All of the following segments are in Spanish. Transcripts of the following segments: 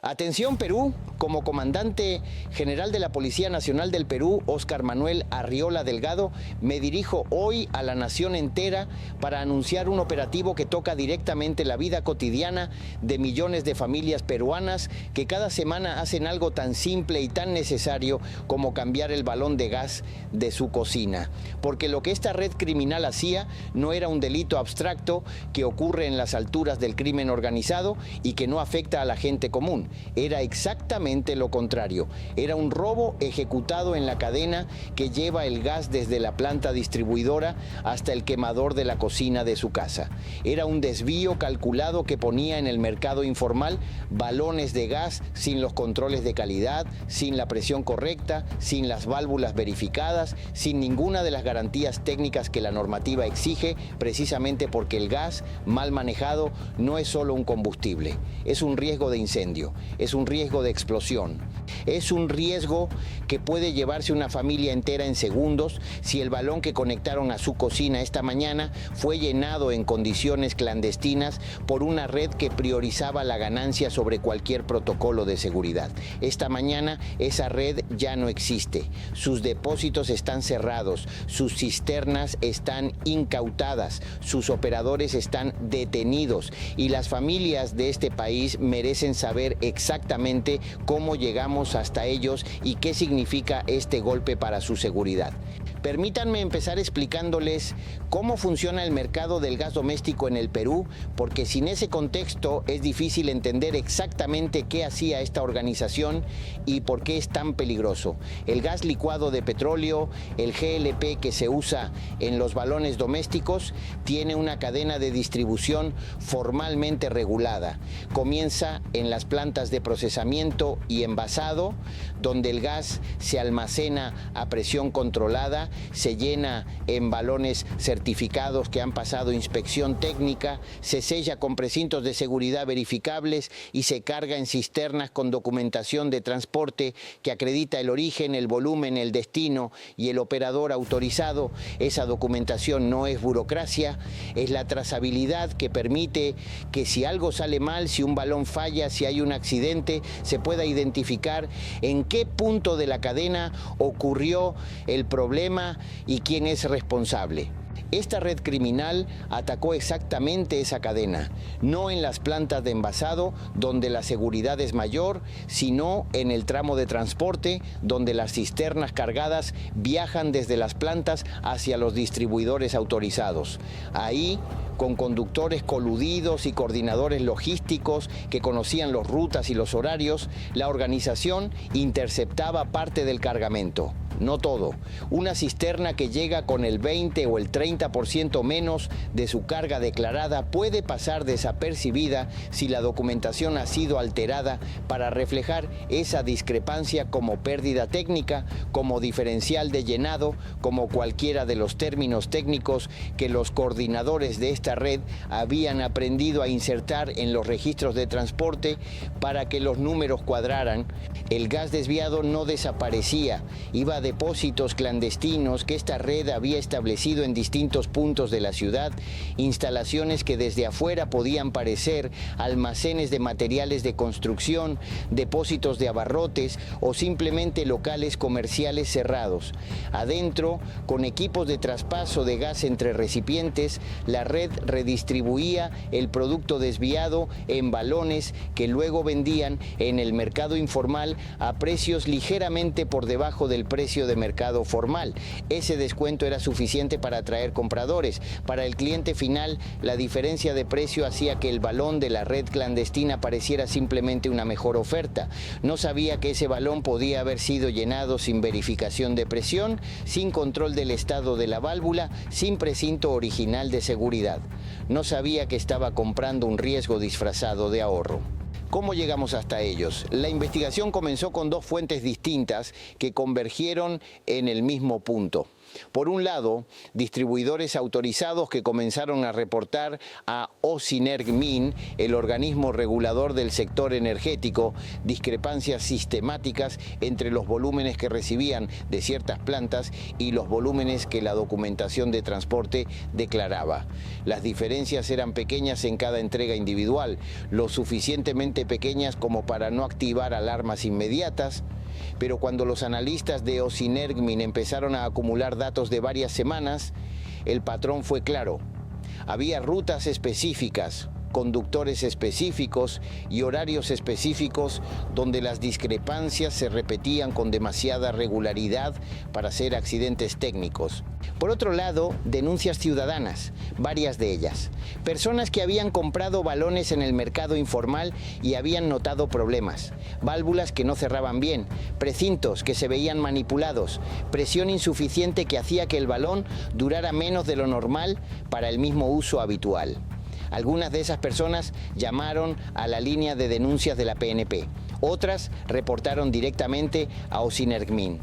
Atención Perú, como comandante general de la Policía Nacional del Perú, Óscar Manuel Arriola Delgado, me dirijo hoy a la nación entera para anunciar un operativo que toca directamente la vida cotidiana de millones de familias peruanas que cada semana hacen algo tan simple y tan necesario como cambiar el balón de gas de su cocina. Porque lo que esta red criminal hacía no era un delito abstracto que ocurre en las alturas del crimen organizado y que no afecta a la gente común. Era exactamente lo contrario. Era un robo ejecutado en la cadena que lleva el gas desde la planta distribuidora hasta el quemador de la cocina de su casa. Era un desvío calculado que ponía en el mercado informal balones de gas sin los controles de calidad, sin la presión correcta, sin las válvulas verificadas, sin ninguna de las garantías técnicas que la normativa exige, precisamente porque el gas, mal manejado, no es solo un combustible, es un riesgo de incendio, es un riesgo de explosión, es un riesgo que puede llevarse una familia entera en segundos si el balón que conectaron a su cocina esta mañana fue llenado en condiciones clandestinas por una red que priorizaba la ganancia sobre cualquier protocolo de seguridad. Esta mañana esa red ya no existe, sus depósitos están cerrados, sus cisternas están incautadas, sus operadores están detenidos y las familias de este país merecen saber exactamente cómo llegamos hasta ellos y qué significa este golpe para su seguridad. Permítanme empezar explicándoles cómo funciona el mercado del gas doméstico en el Perú, porque sin ese contexto es difícil entender exactamente qué hacía esta organización y por qué es tan peligroso. El gas licuado de petróleo, el GLP que se usa en los balones domésticos, tiene una cadena de distribución formalmente regulada. Comienza en las plantas de procesamiento y envasado, donde el gas se almacena a presión controlada, se llena en balones certificados que han pasado inspección técnica, se sella con precintos de seguridad verificables y se carga en cisternas con documentación de transporte que acredita el origen, el volumen, el destino y el operador autorizado. Esa documentación no es burocracia, es la trazabilidad que permite que si algo sale mal, si un balón falla, si hay un accidente, se pueda identificar en qué punto de la cadena ocurrió el problema y quién es responsable. Esta red criminal atacó exactamente esa cadena, no en las plantas de envasado, donde la seguridad es mayor, sino en el tramo de transporte, donde las cisternas cargadas viajan desde las plantas hacia los distribuidores autorizados. Ahí, con conductores coludidos y coordinadores logísticos que conocían las rutas y los horarios, la organización interceptaba parte del cargamento. No todo. Una cisterna que llega con el 20 o el 30% menos de su carga declarada puede pasar desapercibida si la documentación ha sido alterada para reflejar esa discrepancia como pérdida técnica, como diferencial de llenado, como cualquiera de los términos técnicos que los coordinadores de esta red habían aprendido a insertar en los registros de transporte para que los números cuadraran. El gas desviado no desaparecía, iba a depósitos clandestinos que esta red había establecido en distintos puntos de la ciudad, instalaciones que desde afuera podían parecer almacenes de materiales de construcción, depósitos de abarrotes o simplemente locales comerciales cerrados. Adentro, con equipos de traspaso de gas entre recipientes, la red redistribuía el producto desviado en balones que luego vendían en el mercado informal a precios ligeramente por debajo del precio de mercado formal. Ese descuento era suficiente para atraer compradores. Para el cliente final, la diferencia de precio hacía que el balón de la red clandestina pareciera simplemente una mejor oferta. No sabía que ese balón podía haber sido llenado sin verificación de presión, sin control del estado de la válvula, sin precinto original de seguridad. No sabía que estaba comprando un riesgo disfrazado de ahorro. ¿Cómo llegamos hasta ellos? La investigación comenzó con dos fuentes distintas que convergieron en el mismo punto. Por un lado, distribuidores autorizados que comenzaron a reportar a Osinergmin, el organismo regulador del sector energético, discrepancias sistemáticas entre los volúmenes que recibían de ciertas plantas y los volúmenes que la documentación de transporte declaraba. Las diferencias eran pequeñas en cada entrega individual, lo suficientemente pequeñas como para no activar alarmas inmediatas, pero cuando los analistas de Osinergmin empezaron a acumular datos de varias semanas, el patrón fue claro. Había rutas específicas, conductores específicos y horarios específicos donde las discrepancias se repetían con demasiada regularidad para ser accidentes técnicos. Por otro lado, denuncias ciudadanas, varias de ellas. Personas que habían comprado balones en el mercado informal y habían notado problemas. Válvulas que no cerraban bien, precintos que se veían manipulados, presión insuficiente que hacía que el balón durara menos de lo normal para el mismo uso habitual. Algunas de esas personas llamaron a la línea de denuncias de la PNP. Otras reportaron directamente a Osinergmin.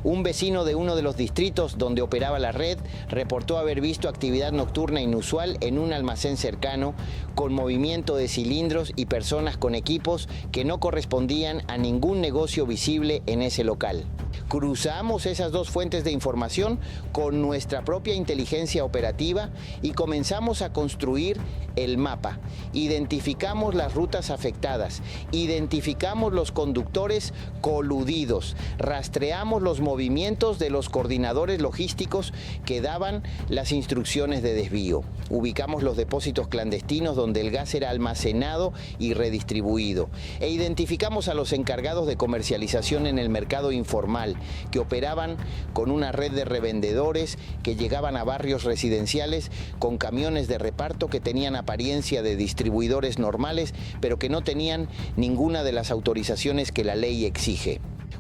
Un vecino de uno de los distritos donde operaba la red reportó haber visto actividad nocturna inusual en un almacén cercano, con movimiento de cilindros y personas con equipos que no correspondían a ningún negocio visible en ese local. Cruzamos esas dos fuentes de información con nuestra propia inteligencia operativa y comenzamos a construir el mapa. Identificamos las rutas afectadas, identificamos los conductores coludidos, rastreamos los movimientos de los coordinadores logísticos que daban las instrucciones de desvío. Ubicamos los depósitos clandestinos donde el gas era almacenado y redistribuido. E identificamos a los encargados de comercialización en el mercado informal, que operaban con una red de revendedores que llegaban a barrios residenciales con camiones de reparto que tenían apariencia de distribuidores normales, pero que no tenían ninguna de las autorizaciones que la ley exige.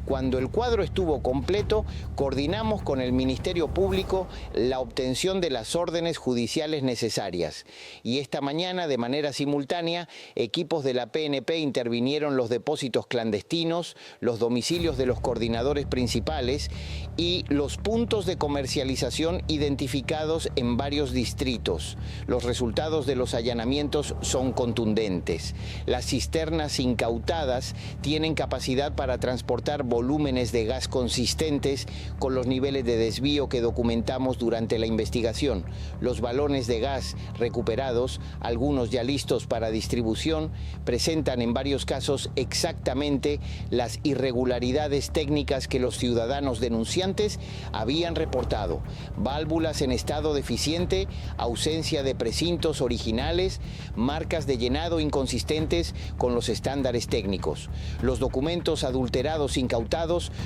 Cuando el cuadro estuvo completo, coordinamos con el Ministerio Público la obtención de las órdenes judiciales necesarias. Y esta mañana, de manera simultánea, equipos de la PNP intervinieron los depósitos clandestinos, los domicilios de los coordinadores principales y los puntos de comercialización identificados en varios distritos. Los resultados de los allanamientos son contundentes. Las cisternas incautadas tienen capacidad para transportar volúmenes de gas consistentes con los niveles de desvío que documentamos durante la investigación. Los balones de gas recuperados, algunos ya listos para distribución, presentan en varios casos exactamente las irregularidades técnicas que los ciudadanos denunciantes habían reportado. Válvulas en estado deficiente, ausencia de precintos originales, marcas de llenado inconsistentes con los estándares técnicos. Los documentos adulterados incautados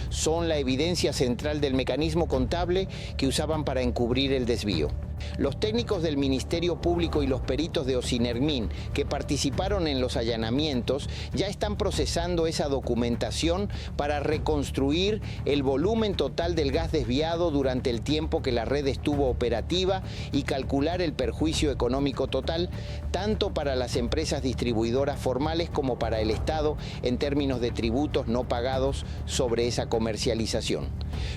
son la evidencia central del mecanismo contable que usaban para encubrir el desvío. Los técnicos del Ministerio Público y los peritos de Osinergmin que participaron en los allanamientos ya están procesando esa documentación para reconstruir el volumen total del gas desviado durante el tiempo que la red estuvo operativa y calcular el perjuicio económico total, tanto para las empresas distribuidoras formales como para el Estado en términos de tributos no pagados sobre esa comercialización.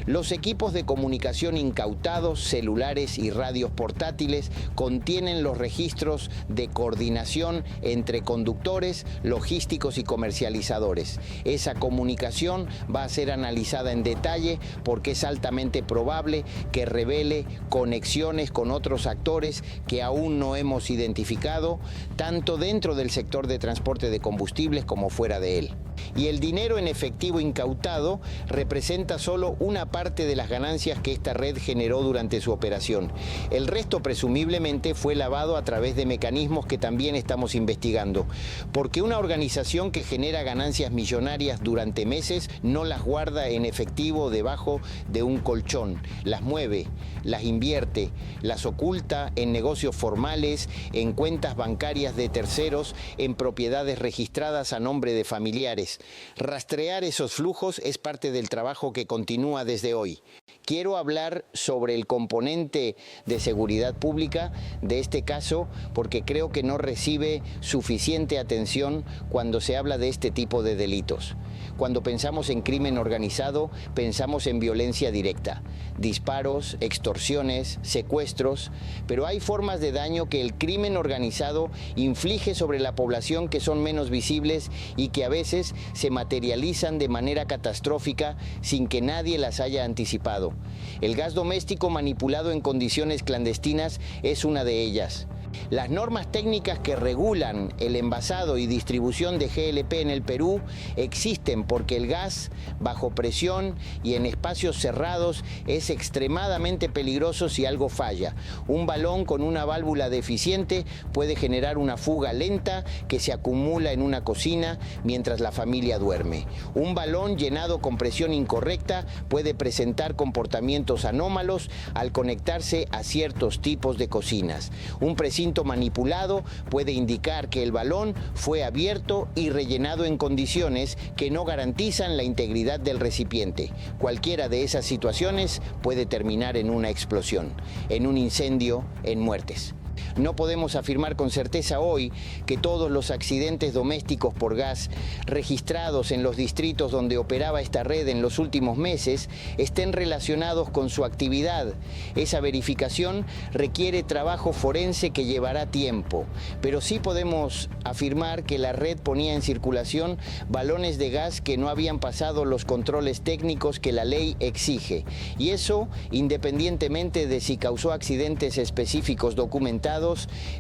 Los equipos de comunicación incautados, celulares y radios portátiles contienen los registros de coordinación entre conductores, logísticos y comercializadores. Esa comunicación va a ser analizada en detalle porque es altamente probable que revele conexiones con otros actores que aún no hemos identificado, tanto dentro del sector de transporte de combustibles como fuera de él. Y el dinero en efectivo incautado representa solo una parte de las ganancias que esta red generó durante su operación. El resto presumiblemente fue lavado a través de mecanismos que también estamos investigando, porque una organización que genera ganancias millonarias durante meses no las guarda en efectivo debajo de un colchón, las mueve, las invierte, las oculta en negocios formales, en cuentas bancarias de terceros, en propiedades registradas a nombre de familiares. Rastrear esos flujos es parte del trabajo que continúa desde hoy. Quiero hablar sobre el componente de seguridad pública de este caso porque creo que no recibe suficiente atención cuando se habla de este tipo de delitos. Cuando pensamos en crimen organizado, pensamos en violencia directa, disparos, extorsiones, secuestros, pero hay formas de daño que el crimen organizado inflige sobre la población que son menos visibles y que a veces se materializan de manera catastrófica sin que nadie las haya anticipado. El gas doméstico manipulado en condiciones clandestinas es una de ellas. Las normas técnicas que regulan el envasado y distribución de GLP en el Perú existen porque el gas, bajo presión y en espacios cerrados, es extremadamente peligroso si algo falla. Un balón con una válvula deficiente puede generar una fuga lenta que se acumula en una cocina mientras la familia duerme. Un balón llenado con presión incorrecta puede presentar comportamientos anómalos al conectarse a ciertos tipos de cocinas. Un precinto manipulado puede indicar que el balón fue abierto y rellenado en condiciones que no garantizan la integridad del recipiente. Cualquiera de esas situaciones puede terminar en una explosión, en un incendio, en muertes. No podemos afirmar con certeza hoy que todos los accidentes domésticos por gas registrados en los distritos donde operaba esta red en los últimos meses estén relacionados con su actividad. Esa verificación requiere trabajo forense que llevará tiempo, pero sí podemos afirmar que la red ponía en circulación balones de gas que no habían pasado los controles técnicos que la ley exige, y eso independientemente de si causó accidentes específicos documentados.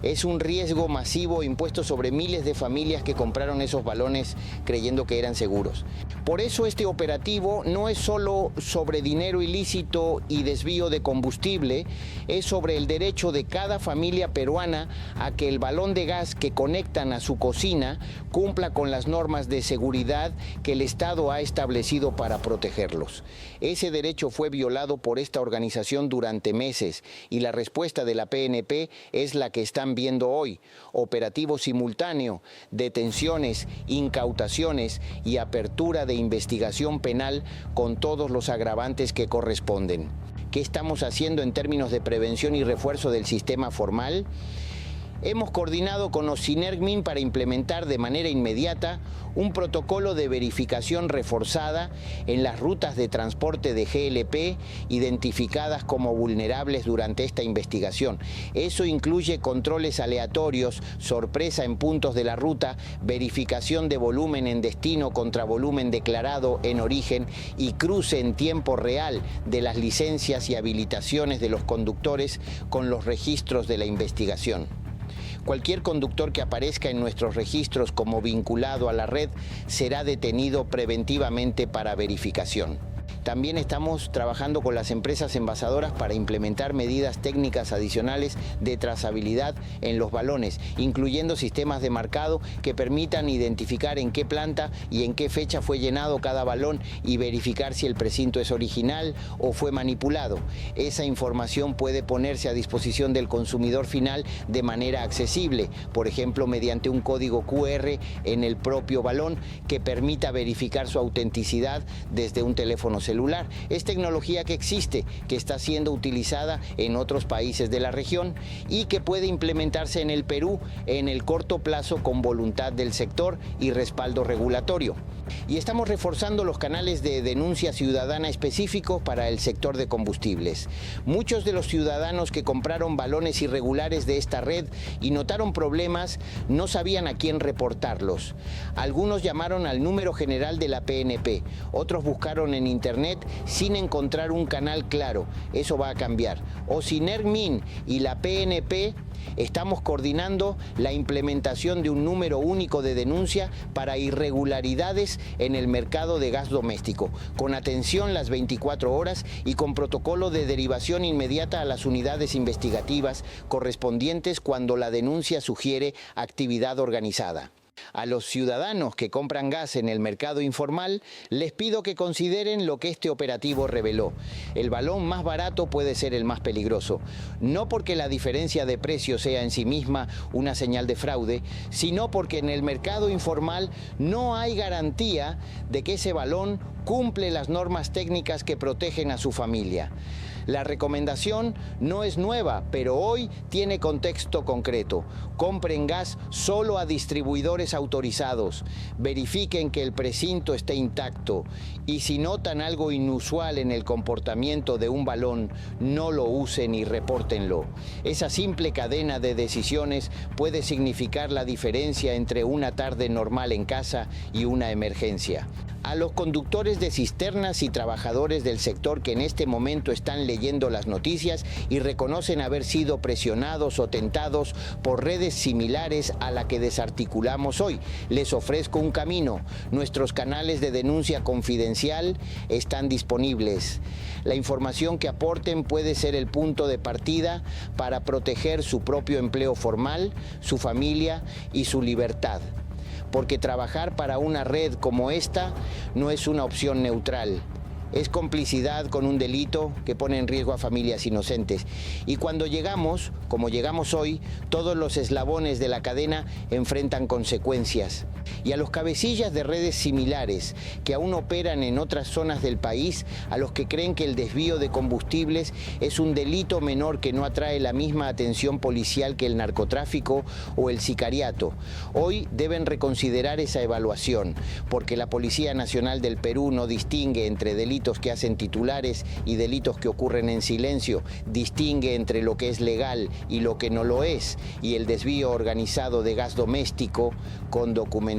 Es un riesgo masivo impuesto sobre miles de familias que compraron esos balones creyendo que eran seguros. Por eso este operativo no es solo sobre dinero ilícito y desvío de combustible, es sobre el derecho de cada familia peruana a que el balón de gas que conectan a su cocina cumpla con las normas de seguridad que el Estado ha establecido para protegerlos. Ese derecho fue violado por esta organización durante meses y la respuesta de la PNP es la que están viendo hoy: operativo simultáneo, detenciones, incautaciones y apertura de investigación penal con todos los agravantes que corresponden. ¿Qué estamos haciendo en términos de prevención y refuerzo del sistema formal? Hemos coordinado con Ocinergmin para implementar de manera inmediata un protocolo de verificación reforzada en las rutas de transporte de GLP identificadas como vulnerables durante esta investigación. Eso incluye controles aleatorios, sorpresa en puntos de la ruta, verificación de volumen en destino contra volumen declarado en origen y cruce en tiempo real de las licencias y habilitaciones de los conductores con los registros de la investigación. Cualquier conductor que aparezca en nuestros registros como vinculado a la red será detenido preventivamente para verificación. También estamos trabajando con las empresas envasadoras para implementar medidas técnicas adicionales de trazabilidad en los balones, incluyendo sistemas de marcado que permitan identificar en qué planta y en qué fecha fue llenado cada balón y verificar si el precinto es original o fue manipulado. Esa información puede ponerse a disposición del consumidor final de manera accesible, por ejemplo, mediante un código QR en el propio balón que permita verificar su autenticidad desde un teléfono celular. Es tecnología que existe, que está siendo utilizada en otros países de la región y que puede implementarse en el Perú en el corto plazo con voluntad del sector y respaldo regulatorio. Y estamos reforzando los canales de denuncia ciudadana específicos para el sector de combustibles. Muchos de los ciudadanos que compraron balones irregulares de esta red y notaron problemas no sabían a quién reportarlos. Algunos llamaron al número general de la PNP, otros buscaron en internet sin encontrar un canal claro. Eso va a cambiar. Ocinergmin y la PNP estamos coordinando la implementación de un número único de denuncia para irregularidades en el mercado de gas doméstico, con atención las 24 horas y con protocolo de derivación inmediata a las unidades investigativas correspondientes cuando la denuncia sugiere actividad organizada. A los ciudadanos que compran gas en el mercado informal, les pido que consideren lo que este operativo reveló. El balón más barato puede ser el más peligroso, no porque la diferencia de precio sea en sí misma una señal de fraude, sino porque en el mercado informal no hay garantía de que ese balón cumple las normas técnicas que protegen a su familia. La recomendación no es nueva, pero hoy tiene contexto concreto. Compren gas solo a distribuidores autorizados. Verifiquen que el precinto esté intacto. Y si notan algo inusual en el comportamiento de un balón, no lo usen y repórtenlo. Esa simple cadena de decisiones puede significar la diferencia entre una tarde normal en casa y una emergencia. A los conductores de cisternas y trabajadores del sector que en este momento están leyendo las noticias y reconocen haber sido presionados o tentados por redes similares a la que desarticulamos hoy, les ofrezco un camino. Nuestros canales de denuncia confidencial están disponibles. La información que aporten puede ser el punto de partida para proteger su propio empleo formal, su familia y su libertad. Porque trabajar para una red como esta no es una opción neutral. Es complicidad con un delito que pone en riesgo a familias inocentes. Y cuando llegamos, como llegamos hoy, todos los eslabones de la cadena enfrentan consecuencias. Y a los cabecillas de redes similares que aún operan en otras zonas del país, a los que creen que el desvío de combustibles es un delito menor que no atrae la misma atención policial que el narcotráfico o el sicariato, hoy deben reconsiderar esa evaluación, porque la Policía Nacional del Perú no distingue entre delitos que hacen titulares y delitos que ocurren en silencio, distingue entre lo que es legal y lo que no lo es, y el desvío organizado de gas doméstico con documentación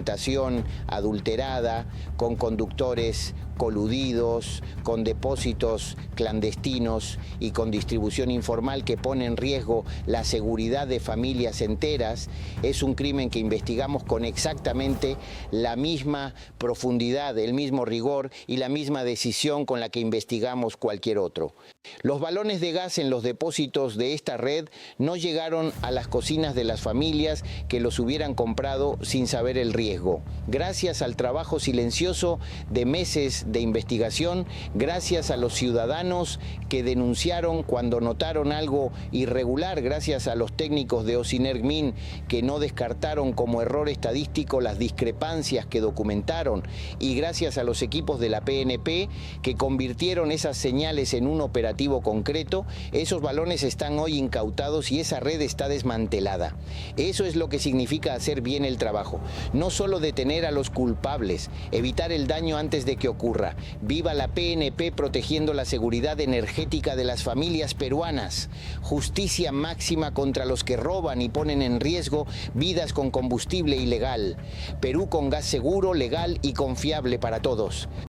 adulterada, con conductores coludidos, con depósitos clandestinos y con distribución informal que pone en riesgo la seguridad de familias enteras, es un crimen que investigamos con exactamente la misma profundidad, el mismo rigor y la misma decisión con la que investigamos cualquier otro. Los balones de gas en los depósitos de esta red no llegaron a las cocinas de las familias que los hubieran comprado sin saber el riesgo. Gracias al trabajo silencioso de meses de investigación, gracias a los ciudadanos que denunciaron cuando notaron algo irregular, gracias a los técnicos de Ocinergmin que no descartaron como error estadístico las discrepancias que documentaron, y gracias a los equipos de la PNP que convirtieron esas señales en un operativo concreto, esos balones están hoy incautados y esa red está desmantelada. Eso es lo que significa hacer bien el trabajo. No solo detener a los culpables, evitar el daño antes de que ocurra. Viva la PNP protegiendo la seguridad energética de las familias peruanas. Justicia máxima contra los que roban y ponen en riesgo vidas con combustible ilegal. Perú con gas seguro, legal y confiable para todos.